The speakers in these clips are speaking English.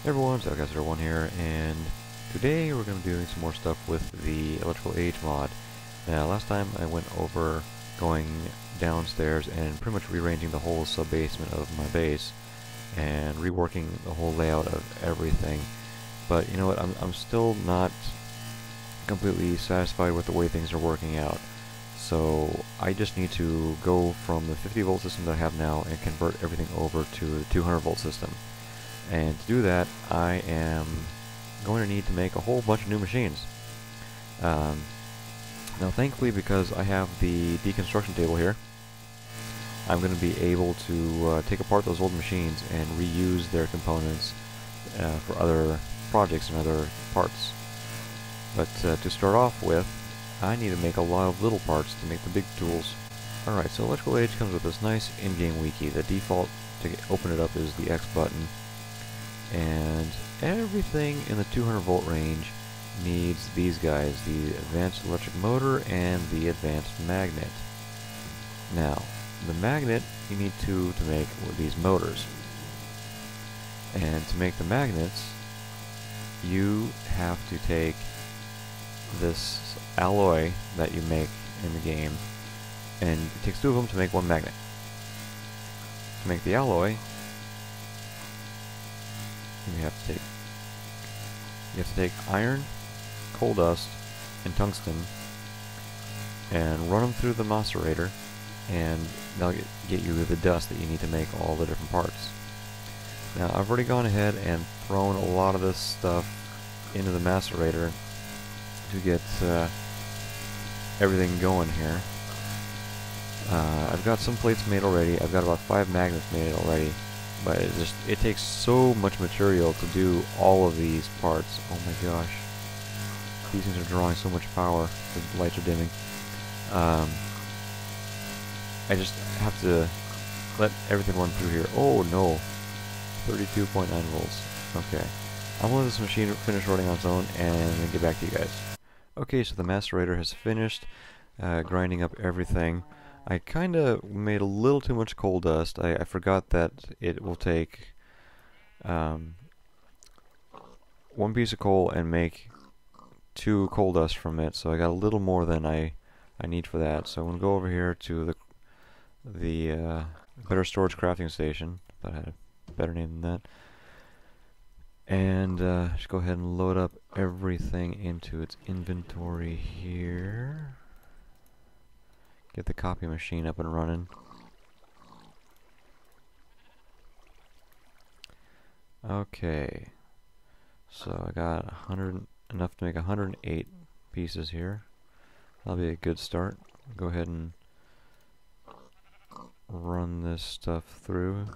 Hey everyone, Deconstruction here, and today we're going to be doing some more stuff with the electrical age mod. Now, last time I went over going downstairs and pretty much rearranging the whole sub-basement of my base and reworking the whole layout of everything. But you know what, I'm still not completely satisfied with the way things are working out. So I just need to go from the 50 volt system that I have now and convert everything over to the 200 volt system. And to do that, I am going to need to make a whole bunch of new machines. Now thankfully, because I have the deconstruction table here, I'm going to be able to take apart those old machines and reuse their components for other projects and other parts. But to start off with, I need to make a lot of little parts to make the big tools. Alright, so Electrical Age comes with this nice in-game wiki. The default to open it up is the X button. And everything in the 200 volt range needs these guys, the advanced electric motor and the advanced magnet. Now, the magnet you need to make with these motors. And to make the magnets, you have to take this alloy that you make in the game, and it takes two of them to make one magnet. To make the alloy, you have to take iron, coal dust, and tungsten, and run them through the macerator, and they'll get you the dust that you need to make all the different parts. Now, I've already gone ahead and thrown a lot of this stuff into the macerator to get everything going here. I've got some plates made already. I've got about 5 magnets made already. But it takes so much material to do all of these parts. Oh my gosh. These things are drawing so much power. The lights are dimming. I just have to let everything run through here. Oh no. 32.9 volts. Okay. I'm going to let this machine finish running on its own and then get back to you guys. Okay, so the macerator has finished grinding up everything. I kind of made a little too much coal dust. I forgot that it will take one piece of coal and make 2 coal dust from it, so I got a little more than I need for that. So I'm going to go over here to the Better Storage Crafting Station. Thought I had a better name than that. And just go ahead and load up everything into its inventory here. Get the copy machine up and running. Okay, so I got enough to make 108 pieces here. That'll be a good start. Go ahead and run this stuff through,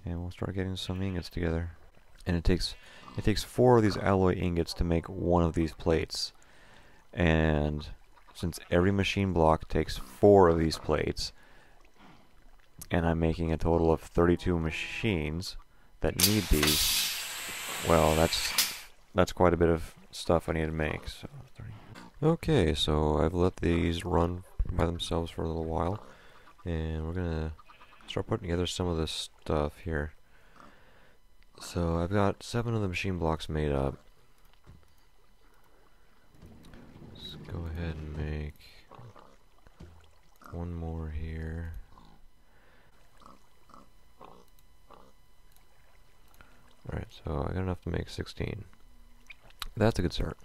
and we'll start getting some ingots together. And it takes 4 of these alloy ingots to make one of these plates, and since every machine block takes 4 of these plates, and I'm making a total of 32 machines that need these, well, that's quite a bit of stuff I need to make. So, okay, so I've let these run by themselves for a little while, and we're gonna start putting together some of this stuff here. So I've got 7 of the machine blocks made up. Go ahead and make one more here. Alright, so I got enough to make 16. That's a good start.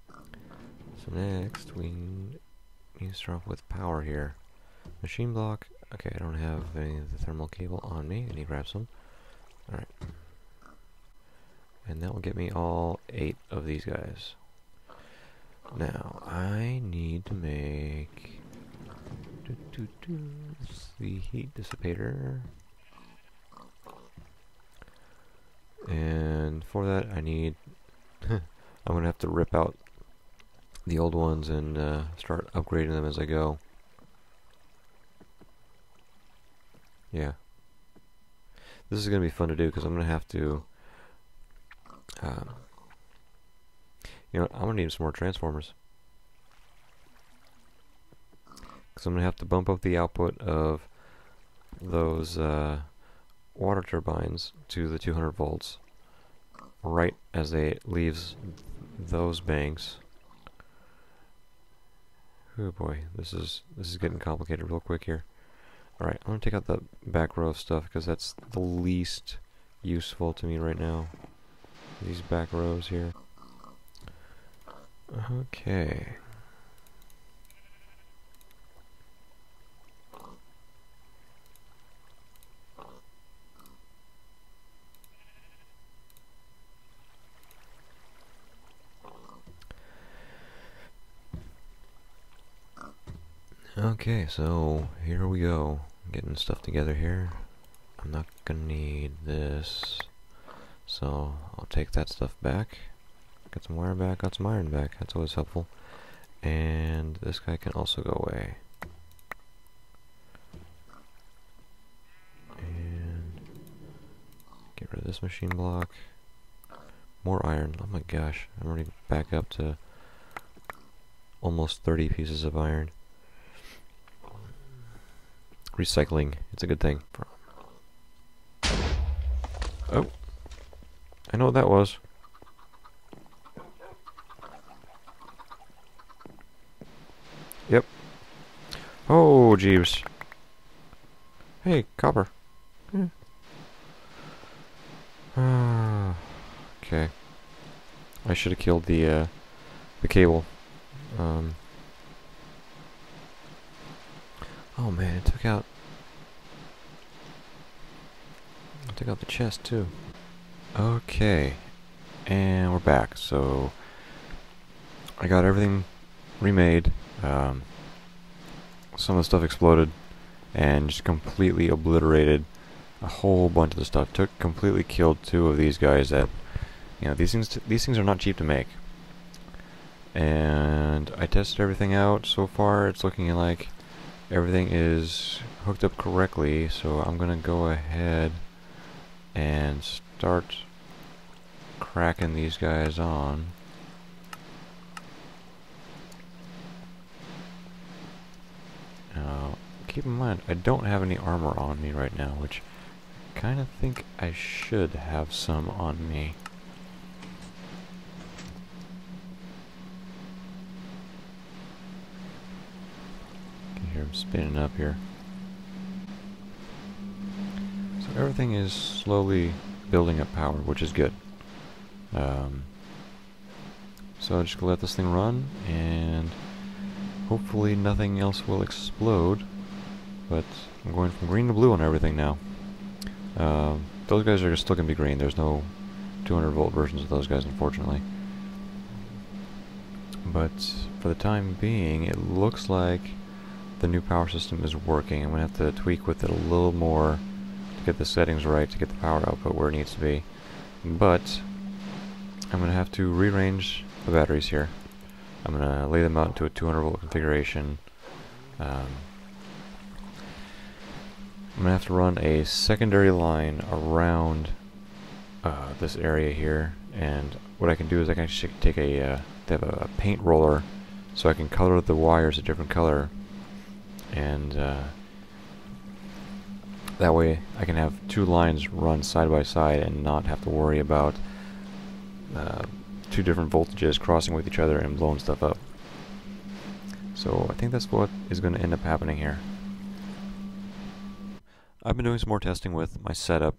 So next we need to start off with power here. Machine block. Okay, I don't have any of the thermal cable on me. I need to grab some. Alright. And that will get me all 8 of these guys. Now, I need to make the heat dissipator, and for that I need I'm going to have to rip out the old ones and start upgrading them as I go. Yeah. This is going to be fun to do because I'm going to have to you know, I'm going to need some more transformers. Because I'm going to have to bump up the output of those water turbines to the 200 volts right as it leaves those banks. Oh boy, this is getting complicated real quick here. Alright, I'm gonna take out the back row of stuff because that's the least useful to me right now. These back rows here. Okay. Okay, so here we go. Getting stuff together here. I'm not gonna need this, so I'll take that stuff back. Got some wire back, got some iron back. That's always helpful. And this guy can also go away. And get rid of this machine block. More iron. Oh my gosh, I'm already back up to almost 30 pieces of iron. Recycling, it's a good thing. Oh, I know what that was. Yep. Oh, jeeves. Hey, copper. Yeah. Okay. I should have killed the cable. Oh man, it took out the chest too. Okay, and we're back. So I got everything remade. Some of the stuff exploded and just completely obliterated a whole bunch of the stuff. Completely killed two of these guys that, you know, these things are not cheap to make. And I tested everything out. So far it's looking like everything is hooked up correctly, so I'm gonna go ahead and start cracking these guys on. Now, keep in mind, I don't have any armor on me right now, which I kinda think I should have some on me. Here, I'm spinning up here. So everything is slowly building up power, which is good. So I'm just gonna let this thing run, and hopefully nothing else will explode. But I'm going from green to blue on everything now. Those guys are still gonna be green. There's no 200 volt versions of those guys, unfortunately. But for the time being, it looks like the new power system is working. I'm going to have to tweak with it a little more to get the settings right, to get the power output where it needs to be. But I'm going to have to rearrange the batteries here. I'm going to lay them out into a 200 volt configuration. I'm going to have to run a secondary line around this area here, and what I can do is I can actually take they have a paint roller, so I can color the wires a different color, and that way I can have two lines run side by side and not have to worry about two different voltages crossing with each other and blowing stuff up. So I think that's what is going to end up happening here. I've been doing some more testing with my setup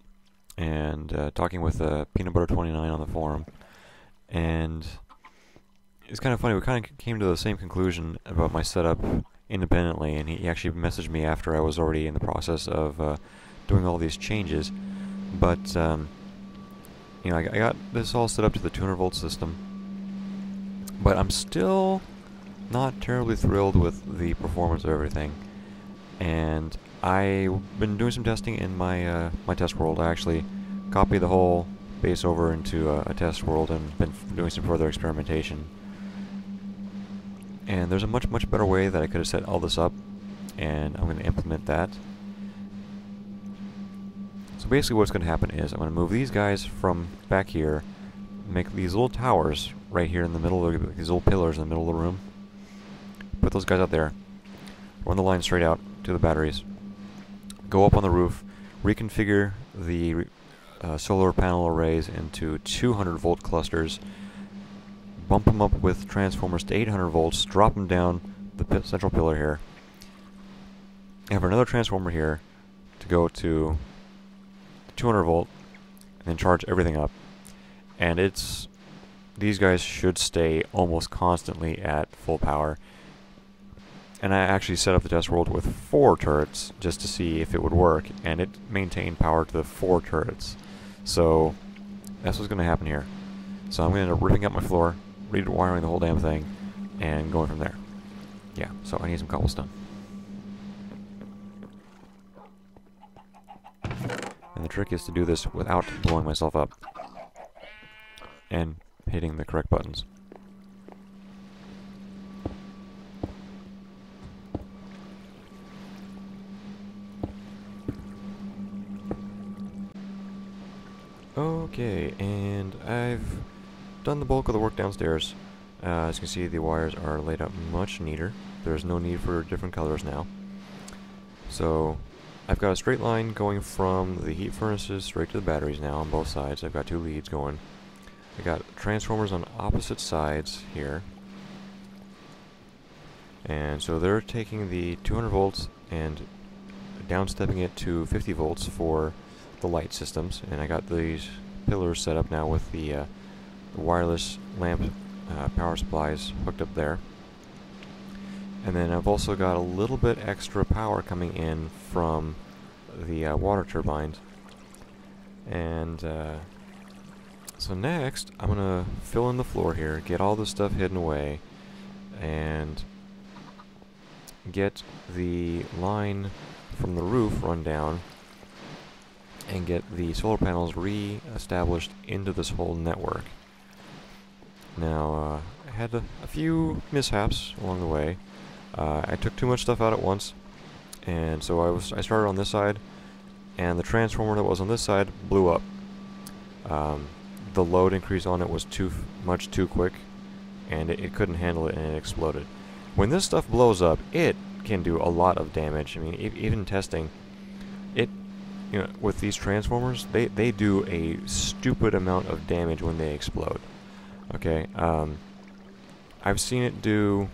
and talking with Peanut Butter 29 on the forum, and it's kind of funny, we kind of came to the same conclusion about my setup independently, and he actually messaged me after I was already in the process of doing all these changes. But you know, I got this all set up to the 200 volt system, but I'm still not terribly thrilled with the performance of everything. And I've been doing some testing in my my test world. I actually copied the whole base over into a test world and been doing some further experimentation. And there's a much better way that I could have set all this up, and I'm going to implement that. So basically what's going to happen is I'm going to move these guys from back here, make these little towers right here in the middle, of these little pillars in the middle of the room. Put those guys out there, run the line straight out to the batteries, go up on the roof, reconfigure the solar panel arrays into 200 volt clusters, bump them up with transformers to 800 volts, drop them down the central pillar here, have another transformer here to go to 200 volt, and then charge everything up. And these guys should stay almost constantly at full power. And I actually set up the test world with 4 turrets just to see if it would work, and it maintained power to the 4 turrets. So that's what's going to happen here. So I'm going to end up ripping up my floor, rewiring the whole damn thing, and going from there. Yeah, so I need some cobblestone. And the trick is to do this without blowing myself up and hitting the correct buttons. Okay, and I've done the bulk of the work downstairs. As you can see, the wires are laid out much neater. There's no need for different colors now. So I've got a straight line going from the heat furnaces straight to the batteries now on both sides. I've got 2 leads going. I got transformers on opposite sides here. And so they're taking the 200 volts and downstepping it to 50 volts for the light systems. And I got these pillars set up now with the wireless lamp power supplies hooked up there. And then I've also got a little bit extra power coming in from the water turbines. And so next, I'm going to fill in the floor here, get all this stuff hidden away, and get the line from the roof run down, and get the solar panels re-established into this whole network. Now, I had a few mishaps along the way. I took too much stuff out at once, and so I started on this side, and the transformer that was on this side blew up. The load increase on it was much too quick, and it couldn't handle it, and it exploded. When this stuff blows up, it can do a lot of damage. I mean, even testing, with these transformers, they do a stupid amount of damage when they explode. Okay, I've seen it do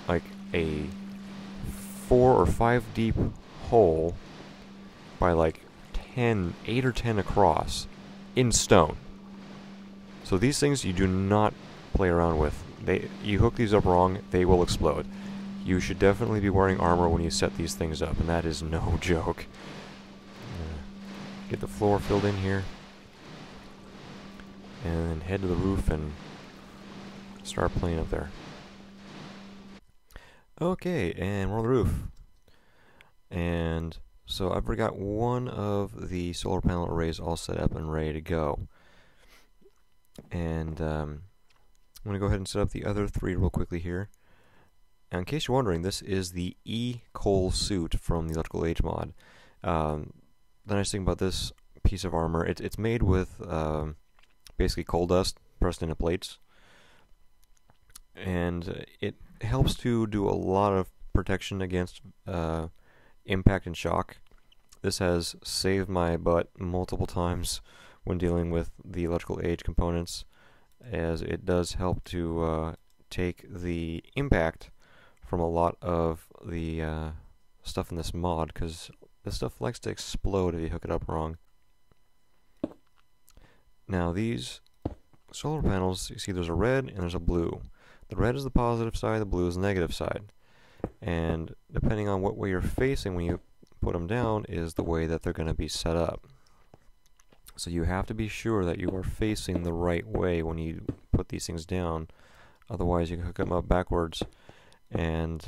like a 4 or 5 deep hole by like 8 or 10 across in stone. So these things you do not play around with. You hook these up wrong, they will explode. You should definitely be wearing armor when you set these things up, and that is no joke. Get the floor filled in here, and then head to the roof and start playing up there. Okay, and we're on the roof. And so I've already got one of the solar panel arrays all set up and ready to go. And I'm going to go ahead and set up the other 3 real quickly here. Now, in case you're wondering, this is the E-Coal suit from the Electrical Age mod. The nice thing about this piece of armor, it's made with basically coal dust pressed into plates. And it helps to do a lot of protection against impact and shock. This has saved my butt multiple times when dealing with the electrical age components, as it does help to take the impact from a lot of the stuff in this mod, because this stuff likes to explode if you hook it up wrong. Now these solar panels, you see there's a red and there's a blue. The red is the positive side, the blue is the negative side. And depending on what way you're facing when you put them down is the way that they're going to be set up. So you have to be sure that you are facing the right way when you put these things down. Otherwise you can hook them up backwards, and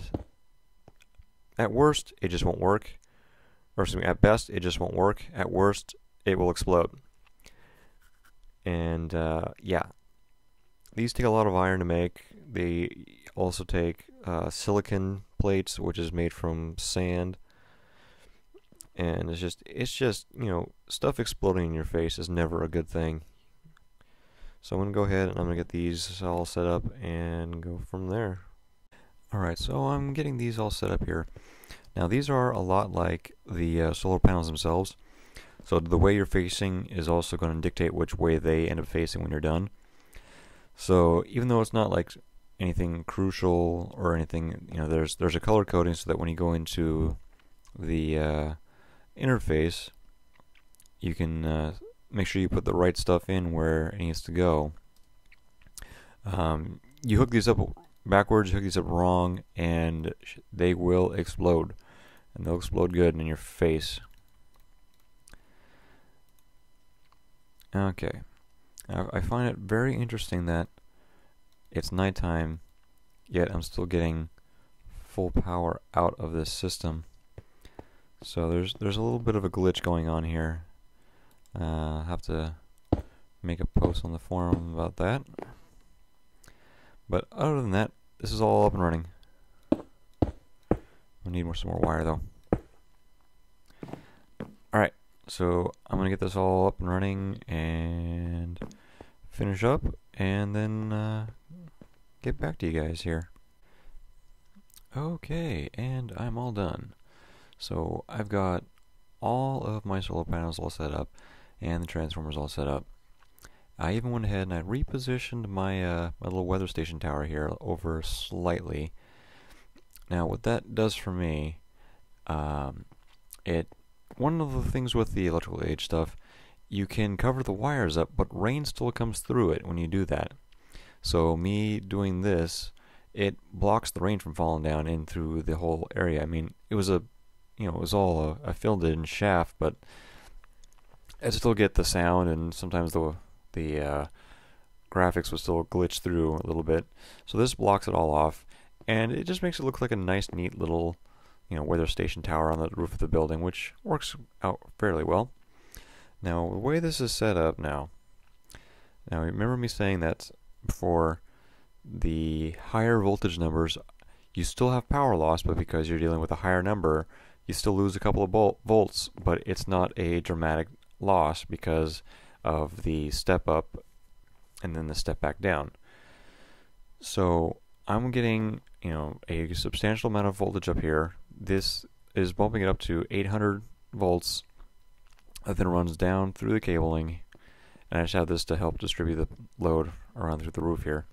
at worst it just won't work. Or excuse me, at best it just won't work. At worst it will explode. And yeah, these take a lot of iron to make. They also take silicon plates, which is made from sand. And it's just, you know, stuff exploding in your face is never a good thing. So I'm going to go ahead and I'm going to get these all set up and go from there. Alright, so I'm getting these all set up here. Now these are a lot like the solar panels themselves. So the way you're facing is also going to dictate which way they end up facing when you're done. So even though it's not like anything crucial or anything, you know, there's a color coding so that when you go into the interface, you can make sure you put the right stuff in where it needs to go. You hook these up backwards, you hook these up wrong, and they will explode. And they'll explode good in your face. Okay. Now, I find it very interesting that it's nighttime, yet I'm still getting full power out of this system. So there's a little bit of a glitch going on here. I'll have to make a post on the forum about that. But other than that, this is all up and running. We need some more wire though. Alright, so I'm gonna get this all up and running and finish up and then get back to you guys here. Okay, and I'm all done. So I've got all of my solar panels all set up and the transformers all set up. I even went ahead and I repositioned my my little weather station tower here over slightly. Now what that does for me, one of the things with the electrical age stuff, you can cover the wires up, but rain still comes through it when you do that. So me doing this, it blocks the rain from falling down in through the whole area. I mean, it was all a filled-in shaft, but I still get the sound, and sometimes the graphics will still glitch through a little bit. So this blocks it all off, and it just makes it look like a nice, neat little, weather station tower on the roof of the building, which works out fairly well. Now, the way this is set up now remember me saying that before, the higher voltage numbers, you still have power loss, but because you're dealing with a higher number, you still lose a couple of volts, but it's not a dramatic loss because of the step up and then the step back down. So I'm getting, a substantial amount of voltage up here. This is bumping it up to 800 volts. That then runs down through the cabling, and I just have this to help distribute the load around through the roof here.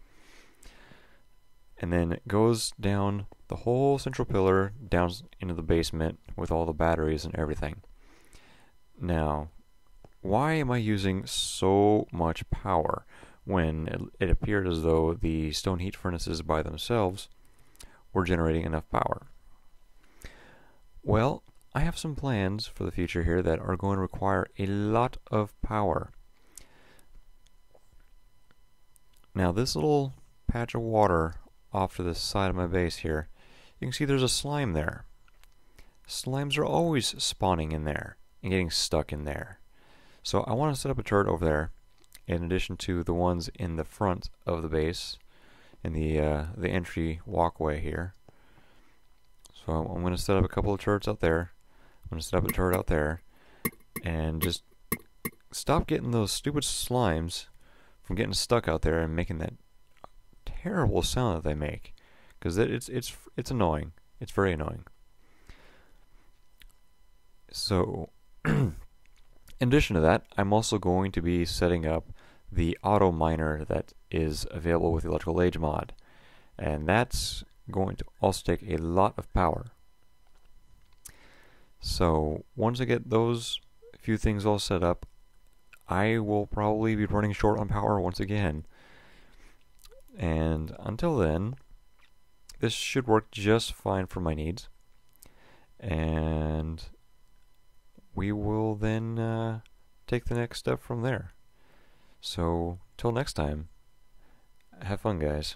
And then it goes down the whole central pillar down into the basement with all the batteries and everything. Now, why am I using so much power when it appeared as though the stone heat furnaces by themselves were generating enough power? Well, I have some plans for the future here that are going to require a lot of power. Now, this little patch of water off to the side of my base here, you can see there's a slime there. Slimes are always spawning in there and getting stuck in there. So I want to set up a turret over there, in addition to the ones in the front of the base, in the entry walkway here. So I'm going to set up a couple of turrets out there. I'm going to set up a turret out there, and just stop getting those stupid slimes from getting stuck out there and making that terrible sound that they make, because it's annoying. It's very annoying. So in addition to that, I'm also going to be setting up the auto miner that is available with the electrical age mod, and that's going to also take a lot of power. So once I get those few things all set up, I will probably be running short on power once again. And until then, this should work just fine for my needs. And we will then take the next step from there. So, till next time, have fun, guys.